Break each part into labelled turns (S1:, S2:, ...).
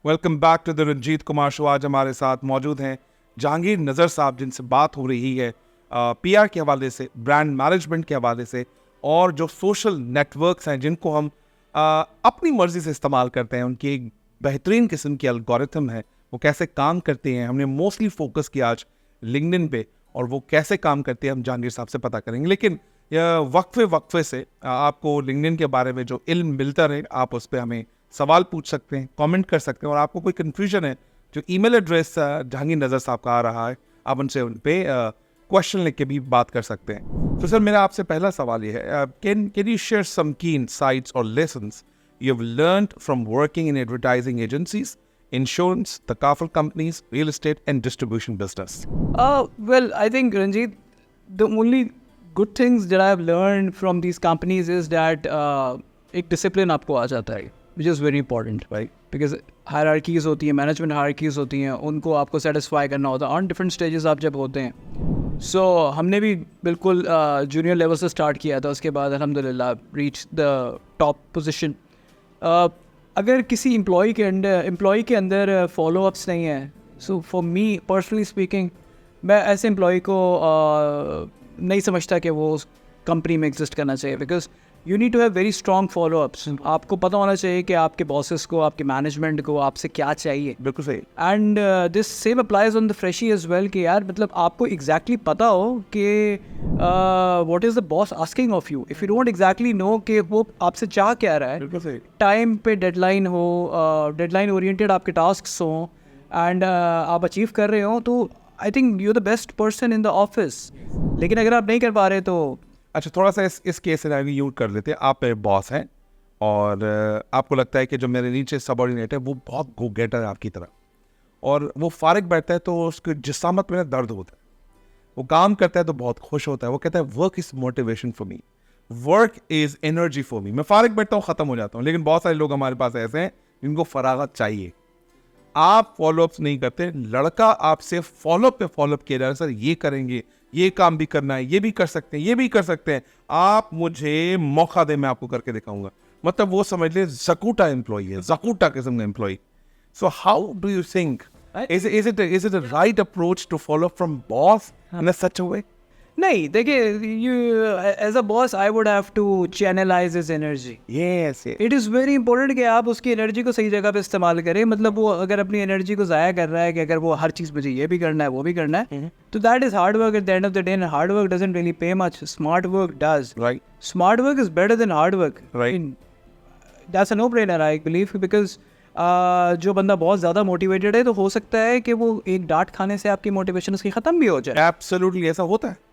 S1: Welcome back to the Ranjit Kumar show. आज हमारे साथ मौजूद हैं जहांगीर नज़र साहब, जिनसे बात हो रही है पीआर के हवाले से, ब्रांड मैनेजमेंट के हवाले से, और जो सोशल नेटवर्क्स हैं जिनको हम अपनी मर्जी से इस्तेमाल करते हैं, उनकी एक बेहतरीन किस्म की एल्गोरिथम है, वो कैसे काम करते हैं। हमने मोस्टली फोकस किया आज लिंक्डइन पे, और वो कैसे काम करते हैं हम जहांगीर साहब से पता करेंगे। लेकिन वक्फे से आपको लिंक्डइन के बारे में जो इल्म मिलता रहे, आप उस पर हमें सवाल पूछ सकते हैं, कमेंट कर सकते हैं, और आपको कोई कन्फ्यूजन है, जो ईमेल एड्रेस जहांगीर नज़र साहब का आ रहा है, आप उनसे उन पे क्वेश्चन लिख के भी बात कर सकते हैं। तो सर, मेरा आपसे पहला सवाल ये है, कैन यू शेयर सम की इनसाइट्स और lessons you have learned from working in advertising agencies, insurance, the kafal companies, real estate and distribution business?
S2: Well, I think, Ranjit, the only good things that I have learned from these companies is that एक discipline आपको आ जाता है, which is very important, right? Because hierarchies होती हैं, management hierarchies होती हैं, उनको आपको satisfy करना होता है on different stages आप जब होते हैं। So हमने भी बिल्कुल junior level से start किया था, उसके बाद अल्हम्दुलिल्लाह reach the top position। अगर किसी एम्प्लॉई के अंदर फॉलोअप्स नहीं है, so for me personally speaking, मैं ऐसे एम्प्लॉई को नहीं समझता कि वो उस कंपनी में एग्जिस्ट करना चाहिए। Because you need to have very strong followups. आपको पता होना चाहिए कि आपके बॉसेस को, आपके मैनेजमेंट को आपसे क्या चाहिए।
S1: बिल्कुल सही।
S2: And this same applies on the freshie as well, कि यार मतलब आपको एग्जैक्टली पता हो कि what is the boss asking of you. If you don't exactly know कि वो आपसे चाह क्या रहा है,
S1: बिल्कुल सही।
S2: टाइम पे डेडलाइन हो, डेडलाइन ओरिएंटेड आपके टास्क्स हों, एंड आप अचीव कर रहे हो, तो I think you are the best person in the office. लेकिन अगर आप नहीं कर पा रहे तो
S1: अच्छा, थोड़ा सा इस केस से यूज कर लेते हैं। आप मेरे बॉस हैं और आपको लगता है कि जो मेरे नीचे सबऑर्डिनेट है वो बहुत गो गेटर है आपकी तरह, और वो फारिग बैठता है तो उसके जिस्सामत में दर्द होता है। वो काम करता है तो बहुत खुश होता है, वो कहता है work is motivation for me, work is energy for me. मैं फारिग बैठता हूँ, ख़त्म हो जाता हूँ। लेकिन बहुत सारे लोग हमारे पास ऐसे हैं जिनको फरागत चाहिए। आप फॉलोअप्स नहीं करते, लड़का आपसे फॉलोअप पे फॉलोअप किया जा रहा है, सर ये करेंगे, ये काम भी करना है, ये भी कर सकते हैं, ये भी कर सकते हैं, आप मुझे मौका दे, मैं आपको करके दिखाऊंगा। मतलब वो समझ ले जकूटा एम्प्लॉई है, जकूटा किस्म का employee. So how do you think, is it a right approach to follow from boss in a such a way?
S2: नहीं, देखिए, you as a boss I would have to channelize his energy.
S1: Yes.
S2: It is very important कि आप उसकी energy को सही जगह पे इस्तेमाल करें। मतलब वो अगर अपनी एनर्जी को ज़ाया कर रहा है कि अगर वो हर चीज़ मुझे ये भी करना है, वो भी करना है, तो that is hard work at the end of the day, and hard work doesn't really pay much, smart work does.
S1: Right.
S2: Smart work is better than hard work.
S1: Right.
S2: That's a no brainer, I believe, because जो बंदा बहुत ज़्यादा motivated है, तो हो सकता है कि वो एक डांट खाने से आपकी मोटिवेशन उसकी ख़त्म भी हो जाए।
S1: एब्सोल्युटली ऐसा होता है।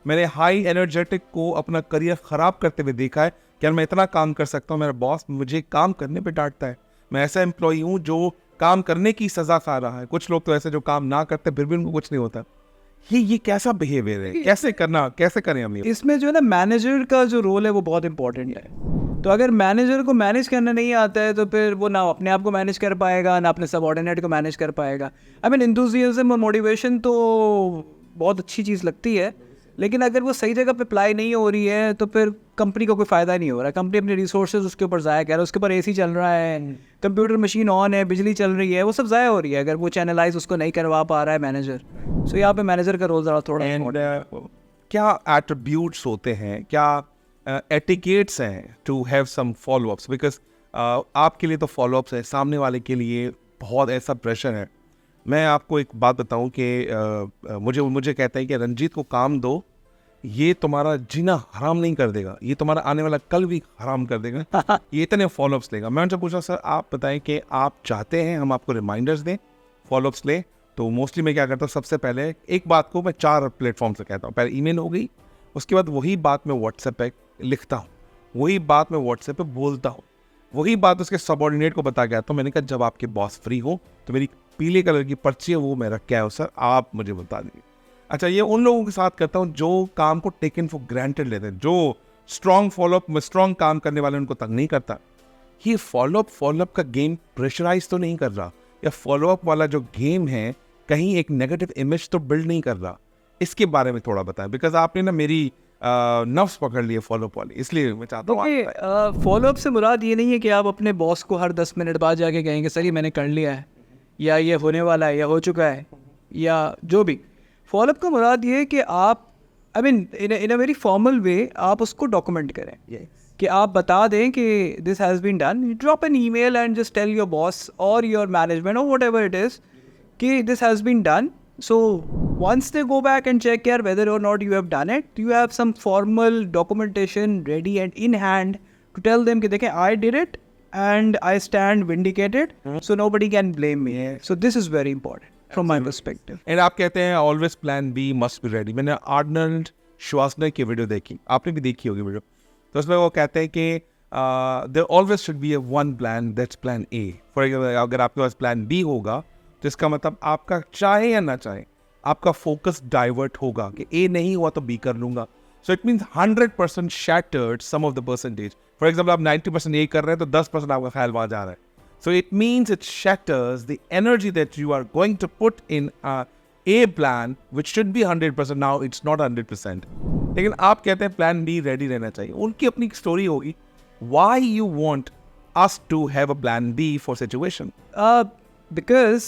S1: मैंने हाई एनर्जेटिक को अपना करियर ख़राब करते हुए देखा है कि मैं इतना काम कर सकता हूँ, मेरा बॉस मुझे काम करने पे डांटता है। मैं ऐसा एम्प्लॉई हूँ जो काम करने की सज़ा खा रहा है। कुछ लोग तो ऐसे जो काम ना करते फिर भी उनको कुछ नहीं होता। ये कैसा बिहेवियर है? कैसे करें हम ये?
S2: इसमें जो है ना, मैनेजर का जो रोल है वो बहुत इंपॉर्टेंट है। तो अगर मैनेजर को मैनेज करना नहीं आता है, तो फिर वो ना अपने आप को मैनेज कर पाएगा, ना अपने सबऑर्डिनेट को मैनेज कर पाएगा। आई मीन, एंथुसियाज्म और मोटिवेशन तो बहुत अच्छी चीज़ लगती है, लेकिन अगर वो सही जगह पे अप्लाई नहीं हो रही है, तो फिर कंपनी को कोई फ़ायदा नहीं हो रहा है। कंपनी अपने रिसोर्सेज उसके ऊपर ज़ाया कर रहा है, उसके ऊपर एसी चल रहा है, कंप्यूटर मशीन ऑन है, बिजली चल रही है, वो सब ज़ाया हो रही है अगर वो चैनलाइज उसको नहीं करवा पा रहा है मैनेजर। सो यहाँ पे मैनेजर का रोल ज़रा थोड़ा
S1: क्या एट्रीब्यूट्स होते हैं, क्या एटिकेट्स हैं to have some followups? Because आपके लिए तो फॉलोअप्स है, सामने वाले के लिए बहुत ऐसा प्रेशर है। मैं आपको एक बात बताऊं कि मुझे कहता है कि रंजीत को काम दो, ये तुम्हारा जीना हराम नहीं कर देगा, ये तुम्हारा आने वाला कल भी हराम कर देगा, ये इतने फॉलोअप्स लेगा। मैं उनसे पूछा, सर आप बताएं कि आप चाहते हैं हम आपको रिमाइंडर्स दें, फॉलोअप्स लें? तो मोस्टली मैं क्या करता हूँ, सबसे पहले एक बात को मैं 4 प्लेटफॉर्म से कहता हूँ। पहले ईमेल हो गई, उसके बाद वही बात मैं व्हाट्सएप पे लिखता हूँ, वही बात मैं व्हाट्सएप पे बोलता हूँ, वही बात उसके सबऑर्डिनेट को बता गया। तो मैंने कहा जब आपके बॉस फ्री हो तो मेरी पीले कलर की पर्ची है वो मैं रख के आया हूँ, सर आप मुझे बता दीजिए। अच्छा, ये उन लोगों के साथ करता हूँ जो काम को टेकन फॉर ग्रांटेड लेते हैं, जो स्ट्रॉन्ग फॉलोअप, स्ट्रॉन्ग काम करने वाले उनको तंग नहीं करता। ये फॉलोअप का गेम प्रेशराइज तो नहीं कर रहा, या फॉलोअप वाला जो गेम है कहीं एक नेगेटिव इमेज तो बिल्ड नहीं कर रहा। इसके बारे में थोड़ा बताएं, बिकॉज आपने ना मेरी नफ्स पकड़ लिए फॉलोअप वाली, इसलिए मैं चाहता हूँ
S2: देखिए फॉलोअप से मुराद ये नहीं है कि आप अपने बॉस को हर 10 मिनट बाद जाके कहेंगे सर ये मैंने कर लिया है, या ये होने वाला है, या हो चुका है, या जो भी। फॉलोअप का मुराद ये है कि आप I mean in a very formal way आप उसको डॉक्यूमेंट करें, कि आप बता दें कि this has been done, drop an email and just tell your boss और योर मैनेजमेंट और व्हाटएवर इट इज़ कि this has been done. So once they go back and check here whether or not you have done it, you have some formal documentation ready and in hand to tell them कि देखें I did it and I stand vindicated, so nobody can blame me. So this is very important from my perspective.
S1: And आप कहते हैं always plan B must be ready. मैंने Arnold Schwarzenegger की video देखी, आपने भी देखी होगी वीडियो, तो उसमें वो कहते हैं कि there always should be a one plan, that's plan A. For example अगर आपके पास प्लान बी होगा तो इसका मतलब आपका चाहे या ना चाहे आपका फोकस डाइवर्ट होगा कि ए नहीं हुआ तो बी कर लूंगा। So it means 100% shattered some of the percentage. For example आप 90% ए कर रहे हैं तो 10% आपका ख्याल वहाँ जा रहा है। So it means it shatters the energy that you are going to put in a plan which should be 100%. Now it's not 100%. लेकिन आप कहते हैं प्लान बी रेडी रहना चाहिए। उनकी अपनी स्टोरी होगी why you want us to have a plan B for situation.
S2: Because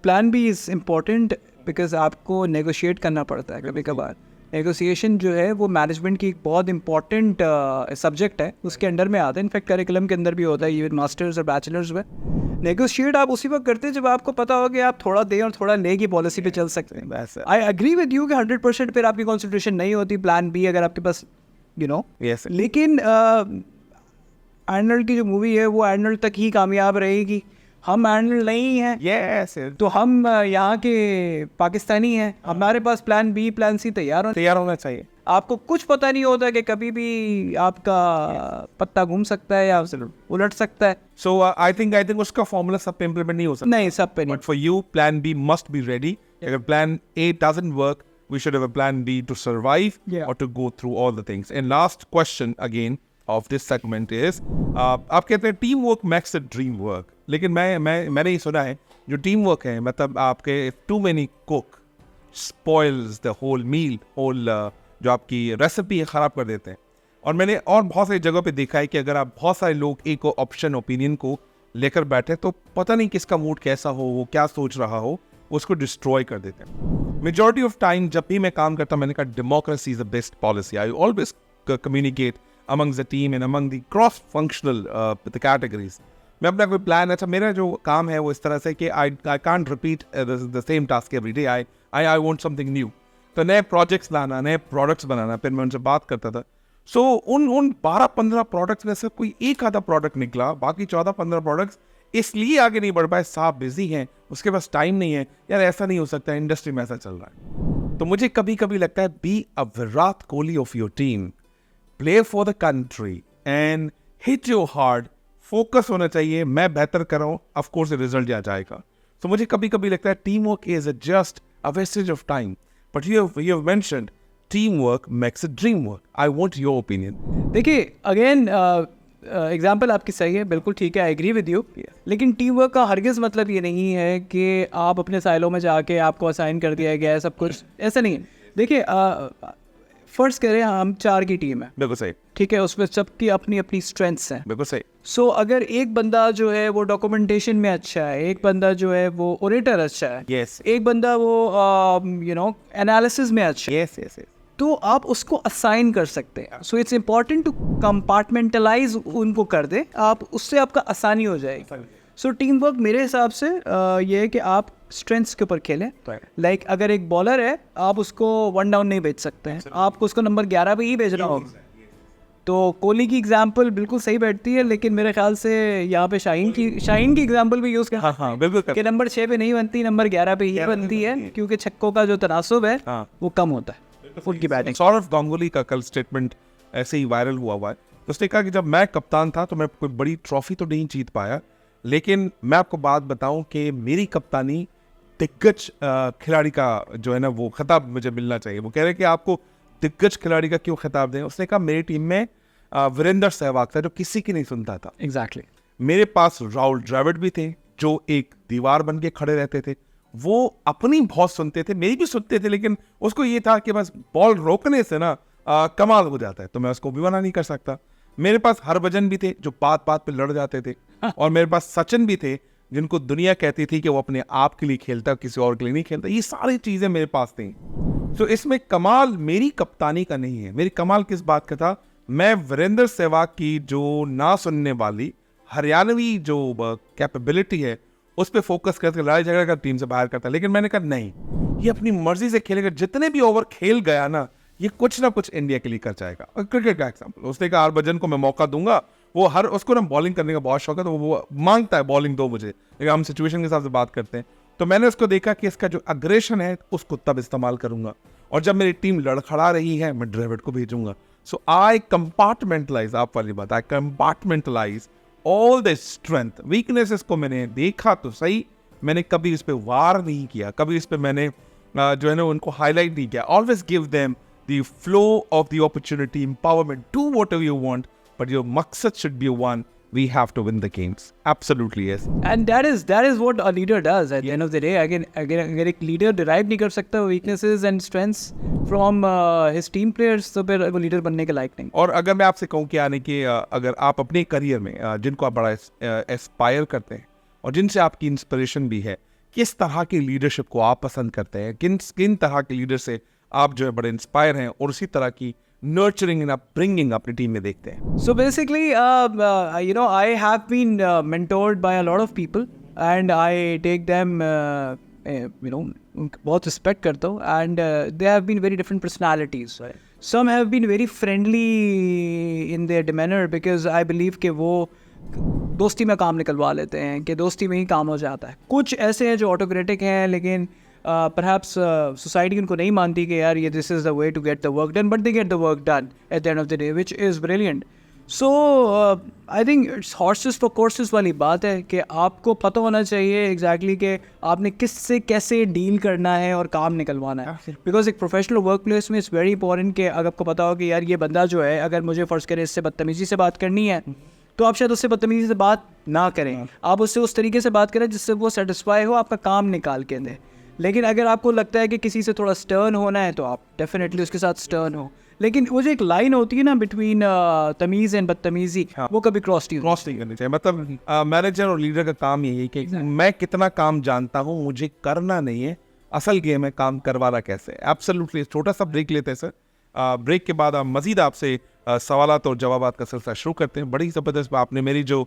S2: plan B is important because आपको negotiate करना पड़ता है कभी कभार। नेगोशिएशन जो है वो मैनेजमेंट की एक बहुत इंपॉर्टेंट सब्जेक्ट है, उसके अंडर में आता है, इनफैक्ट करिकुलम के अंदर भी होता है इवन मास्टर्स और बैचलर्स में। नेगोशिएट आप उसी वक्त करते हैं जब आपको पता हो कि आप थोड़ा दें और थोड़ा ले की पॉलिसी पे चल सकते हैं। आई एग्री विद यू कि 100% पर आपकी कॉन्सेंट्रेशन नहीं होती प्लान बी अगर आपके पास
S1: Yes.
S2: लेकिन आर्नल्ड की जो मूवी है वो आर्नल्ड तक ही कामयाब रहेगी। हम आर्नल्ड नहीं हैं,
S1: Yes.
S2: तो हम यहाँ के पाकिस्तानी हैं, हमारे पास प्लान बी प्लान सी तैयार
S1: होना चाहिए।
S2: आपको कुछ पता नहीं होता कि कभी भी आपका पत्ता घूम सकता है या उलट सकता है।
S1: So I think उसका फॉर्मूला सब पे इम्प्लीमेंट नहीं हो सकता।
S2: नहीं, सब पे नहीं।
S1: But for you, plan B must be ready. अगर plan A doesn't work, we should have a plan B to survive or to go through all the things. And last question again of this segment is, आप कहते हैं team work makes the dream work. लेकिन मैंने ये सुना है जो team work है मतलब आपके too many cook spoils the whole meal, जो आपकी रेसिपी है ख़राब कर देते हैं। और मैंने और बहुत सारी जगहों पे देखा है कि अगर आप बहुत सारे लोग एक ऑप्शन ओपिनियन को लेकर बैठे तो पता नहीं किसका मूड कैसा हो, वो क्या सोच रहा हो, उसको डिस्ट्रॉय कर देते हैं। मेजॉरिटी ऑफ टाइम जब भी मैं काम करता हूँ मैंने कहा democracy is the best policy. I always communicate among the team and among the cross functional the categories. मैं अपना कोई प्लान, अच्छा मेरा जो काम है वो इस तरह से कि I can't repeat the same task every day. I want something new. तो नए प्रोजेक्ट्स लाना, नए प्रोडक्ट्स बनाना, फिर मैं उनसे बात करता था। सो उन 12-15 प्रोडक्ट्स में से कोई एक आधा प्रोडक्ट निकला, बाकी 14-15 प्रोडक्ट्स इसलिए आगे नहीं बढ़ पाए, साहब बिजी हैं, उसके पास टाइम नहीं है। यार ऐसा नहीं हो सकता, इंडस्ट्री में ऐसा चल रहा है। तो मुझे कभी कभी लगता है be a Virat Kohli of your team, play for the country and hit your hard, focus होना चाहिए। मैं बेहतर कर रहा हूँ, ऑफकोर्स रिजल्ट आ जाएगा। तो मुझे कभी कभी लगता है team work is just a wastage of time. But you have mentioned teamwork makes a dream work. I want your opinion.
S2: देखिए अगेन एग्जाम्पल आपकी सही है, बिल्कुल ठीक है, आई एग्री विद यू। लेकिन टीम वर्क का हरगिज़ मतलब ये नहीं है कि आप अपने साइलों में जाके आपको असाइन कर दिया गया है सब कुछ, ऐसा नहीं है। देखिए फर्स्ट करें हम 4 की टीम है,
S1: बिल्कुल सही,
S2: ठीक है, उसमें सबकी अपनी अपनी स्ट्रेंथ्स हैं,
S1: बिल्कुल सही।
S2: सो अगर एक बंदा जो है वो डॉक्यूमेंटेशन में अच्छा है, एक बंदा जो है वो ओरेटर अच्छा है,
S1: Yes.
S2: एक बंदा वो एनालिसिस में अच्छा है,
S1: Yes.
S2: तो आप उसको असाइन कर सकते हैं। So it's important to compartmentalize उनको कर दे, आप उससे आपका आसानी हो जाएगी। सो टीम वर्क मेरे हिसाब से ये है कि आप स्ट्रेंथ्स के ऊपर खेलें। लाइक अगर एक बॉलर है आप उसको 1 डाउन नहीं भेज सकते हैं, आपको उसको नंबर 11 पे ही भेजना होगा। तो कोहली की एग्जांपल बिल्कुल सही बैठती है, लेकिन मेरे ख्याल से यहाँ पे शाहीन की एग्जांपल भी यूज़ कर,
S1: हाँ बिल्कुल
S2: कि नंबर 6 पे नहीं बनती, नंबर 11 पे ही बनती है, क्योंकि छक्कों का जो तनासुब है वो कम होता है उनकी बैटिंग।
S1: सौरव गांगुली का कल स्टेटमेंट ऐसे ही वायरल हुआ है। उसने कहा कि जब मैं कप्तान था तो मैं कोई बड़ी ट्रॉफी तो नहीं जीत पाया, लेकिन मैं आपको बात बताऊं कि मेरी कप्तानी दिग्गज खिलाड़ी का जो है ना वो खिताब मुझे मिलना चाहिए। वो कह रहे हैं कि आपको दिग्गज खिलाड़ी का क्यों खिताब दें। उसने कहा मेरी टीम में वीरेंद्र सहवाग था जो किसी की नहीं सुनता था।
S2: एग्जैक्टली।
S1: मेरे पास राहुल द्रविड़ भी थे जो एक दीवार बन के खड़े रहते थे, वो अपनी बहुत सुनते थे, मेरी भी सुनते थे, लेकिन उसको ये था कि बस बॉल रोकने से ना कमाल हो जाता है, तो मैं उसको भी मना नहीं कर सकता। मेरे पास हरभजन भी थे जो बात बात पे लड़ जाते थे, और मेरे पास सचिन भी थे जिनको दुनिया कहती थी कि वो अपने आप के लिए खेलता, किसी और के लिए नहीं खेलता। ये सारी चीजें मेरे पास थी। तो इसमें कमाल मेरी कप्तानी का नहीं है। मेरी कमाल किस बात का था, मैं वीरेंद्र सहवाग की जो ना सुनने वाली हरियाणवी जो कैपेबिलिटी है उस पर फोकस करके लड़ाई झगड़ा कर टीम से बाहर करता। लेकिन मैंने कहा नहीं, ये अपनी मर्जी से खेलेगा, जितने भी ओवर खेल गया ना ये कुछ ना कुछ इंडिया के लिए कर जाएगा। और क्रिकेट का एग्जाम्पल, उसने कहा हरभजन को मैं मौका दूंगा, वो उसको ना बॉलिंग करने का बहुत शौक है, तो वो मांगता है बॉलिंग दो मुझे, लेकिन हम सिचुएशन के हिसाब से बात करते हैं। तो मैंने उसको देखा कि इसका जो अग्रेशन है उसको तब इस्तेमाल करूंगा, और जब मेरी टीम लड़खड़ा रही है मैं ड्रेविड को भेजूंगा। सो आई कंपार्टमेंटलाइज, आप वाली बात, I compartmentalise all the strength weaknesses को मैंने देखा तो सही, मैंने कभी इस पे वार नहीं किया, कभी इस पे मैंने जो है ना उनको हाईलाइट नहीं किया। Always give them the flow of the opportunity, empowerment, do whatever you want, but your मकसद should be one, we have to win the games. Absolutely yes.
S2: And that is what a leader does at the end of the day. Again, अगर एक leader derive नहीं कर सकता weaknesses and strengths from his team players, तो फिर वो leader बनने के लायक नहीं।
S1: और अगर मैं आपसे कहूँ कि यानी कि अगर आप अपने करियर में जिनको आप बड़ा एस्पायर करते हैं और जिनसे आपकी इंस्पिरेशन भी है, किस तरह की लीडरशिप को आप पसंद करते हैं, किन तरह के लीडर से आप जो है बड़े इंस्पायर हैं, और उसी तरह की nurturing and upbringing अपनी टीम में देखते हैं?
S2: So basically, you know, I have been mentored by a lot of people, and I take them, you know, बहुत respect करता हूँ, and they have been very different personalities. Some have been very friendly in their demeanor because I believe कि वो दोस्ती में काम निकलवा लेते हैं, कि दोस्ती में ही काम हो जाता है। कुछ ऐसे हैं जो ऑटोक्रेटिक हैं, लेकिन perhaps society उनको नहीं मानती कि यार ये this is the way to get the work done, but they get the work done at the end of the day, which is brilliant. So I think it's horses for courses वाली बात है कि आपको पता होना चाहिए exactly कि आपने किससे कैसे डील करना है और काम निकलवाना है। बिकॉज एक प्रोफेशनल वर्क प्लेस में इट्स वेरी इंपॉर्टेंट कि अगर आपको पता हो कि यार ये बंदा जो है, अगर मुझे फ़र्ज़ करें इससे बदतमीज़ी से बात करनी है, तो आप शायद उससे बदतमीज़ी से बात ना करें, आप उससे उस तरीके से बात करें जिससे वो सेटिस्फाई हो, आपका काम निकाल के दे। लेकिन अगर आपको लगता है कि किसी से थोड़ा स्टर्न होना है तो आप डेफिनेटली उसके साथ स्टर्न हो। लेकिन वो जो एक लाइन होती है ना बिटवीन तमीज़ एंड बदतमीज़ी, वो कभी क्रॉस नहीं
S1: करनी चाहिए। मतलब मैनेजर और लीडर का काम यही है कि मैं कितना काम जानता हूँ, मुझे करना नहीं है, असल गेम है काम करवाना कैसे। एब्सोल्युटली। छोटा सा ब्रेक लेते हैं सर, ब्रेक के बाद मज़ीद आपसे सवालात और जवाबात का सिलसिला शुरू करते हैं। बड़ी ज़बरदस्त आपने मेरी जो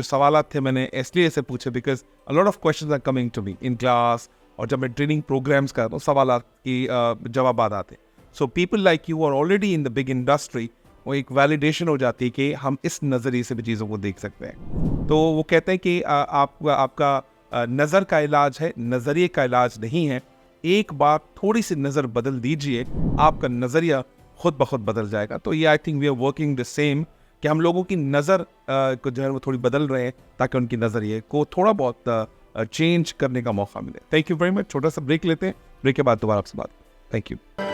S1: सवालात थे मैंने इसलिए ऐसे पूछे because a lot of questions are coming to me in class, और जब मैं ट्रेनिंग प्रोग्राम्स करता हूँ सवालात की जवाब आते हैं। So people like you are already in the big industry, वो एक वैलिडेशन हो जाती है कि हम इस नज़रिए से भी चीज़ों को देख सकते हैं। तो वो कहते हैं कि आपका नज़र का इलाज है, नज़रिए का इलाज नहीं है। एक बार थोड़ी सी नज़र बदल दीजिए, आपका नज़रिया खुद ब खुद बदल जाएगा। तो ये I think we are working the same, कि हम लोगों की नज़र को जो है वो थोड़ी बदल रहे हैं ताकि उनकी नज़रिए को थोड़ा बहुत चेंज करने का मौका मिले। Thank you very much. छोटा सा ब्रेक लेते हैं, ब्रेक के बाद दोबारा आपसे बात। Thank you.